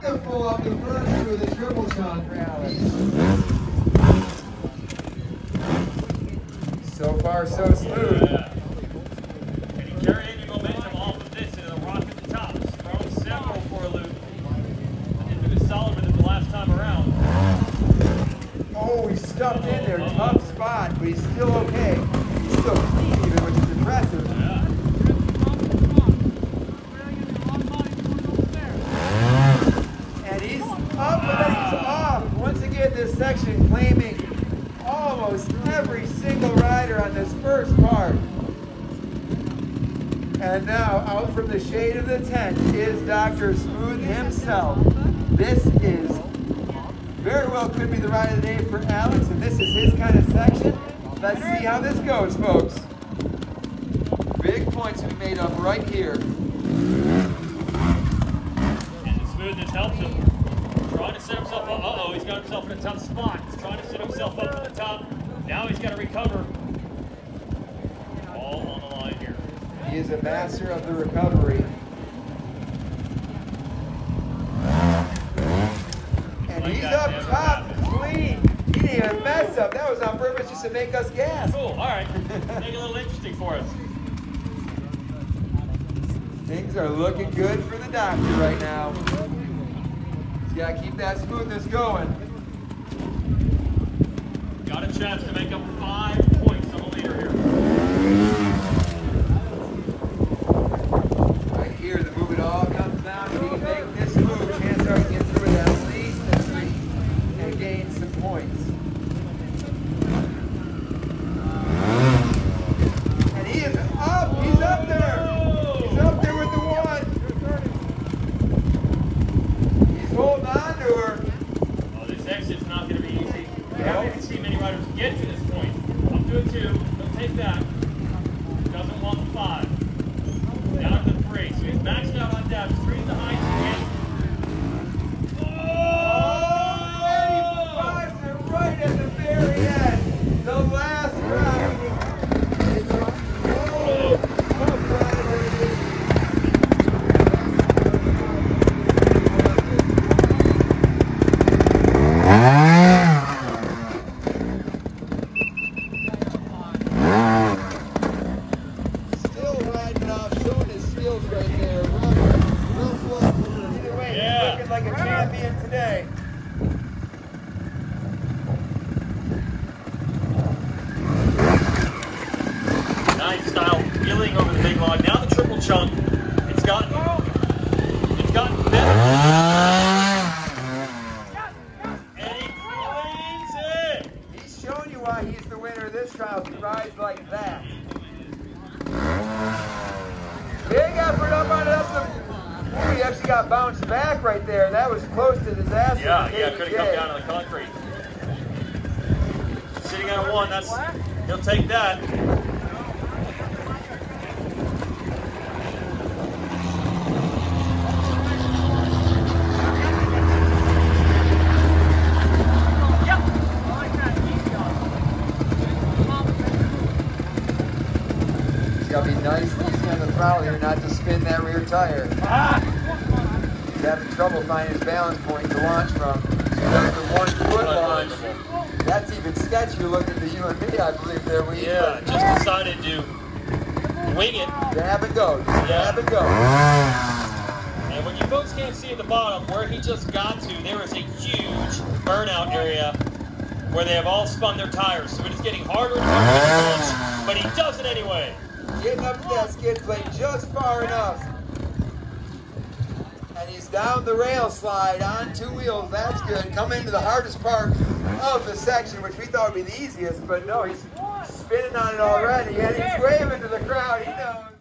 Wonderful off the first through the triple chunk rally. So far, so smooth. Yeah. And he carried any momentum off of this into the rock at the top. Thrown several for a loop. Into his solid with it the last time around. Oh, he's stuffed in there. Tough spot, but he's still okay. He's still clean even, which is impressive. Yeah. And he's up and then he's off. Once again, this section claiming almost every single rider on this first part. And now, out from the shade of the tent is Dr. Smooth himself. This is very well could be the ride of the day for Alex, and this is his kind of section. Let's see how this goes, folks. Big points to be made up right here. And the smoothness helps him. Trying to set himself up. Uh-oh, he's got himself in a tough spot. He's trying to set himself up to the top. Now he's got to recover. All on the line here. He is a master of the recovery. And he's up top, clean. He didn't even mess up. That was on purpose just to make us gas. Cool, all right. Make it a little interesting for us. Things are looking good for the doctor right now. He's got to keep that smoothness going. Got a chance to make up 5 points on the leader here. Right here, the move it all comes down. If he can make this move, chances are he can get through it at least a 3 and gain some points. And he is up. He's up there. He's up there with the 1. He's holding on to her. Oh, this exit's not going to be easy. We haven't even seen many riders get to this point. Up to a 2. He'll take that. Doesn't want the 5. Down to 3. So he's maxed out on depth. 3 to the height again. Right at the very end, the last round. Still riding off, showing his skills right there. Either way, he's looking like a champion today. Nice style wheeling over the big log. Now the triple chunk. It's gotten better. And he cleans it. He's showing you why he's the winner of this trial. He rides like that. Big effort up on it up the. Oh, he actually got bounced back right there. That was close to disaster. Yeah, could have come down on the concrete. Sitting on a 1, he'll take that. He's got to be nice and easy on the throttle here, not to spin that rear tire. He's having trouble finding his balance point to launch from. So that's the 1 foot launch. That's even sketchier looking to you and me, I believe, there. Yeah, just decided to wing it. Grab and go. Just grab and go. And when you folks can't see at the bottom, where he just got to, there is a huge burnout area where they have all spun their tires. So it is getting harder and harder to launch, but he does it anyway. Getting up to that skid plate just far enough. And he's down the rail slide on 2 wheels. That's good. Coming into the hardest part of the section, which we thought would be the easiest, but no, he's spinning on it already. And he's waving to the crowd. He knows.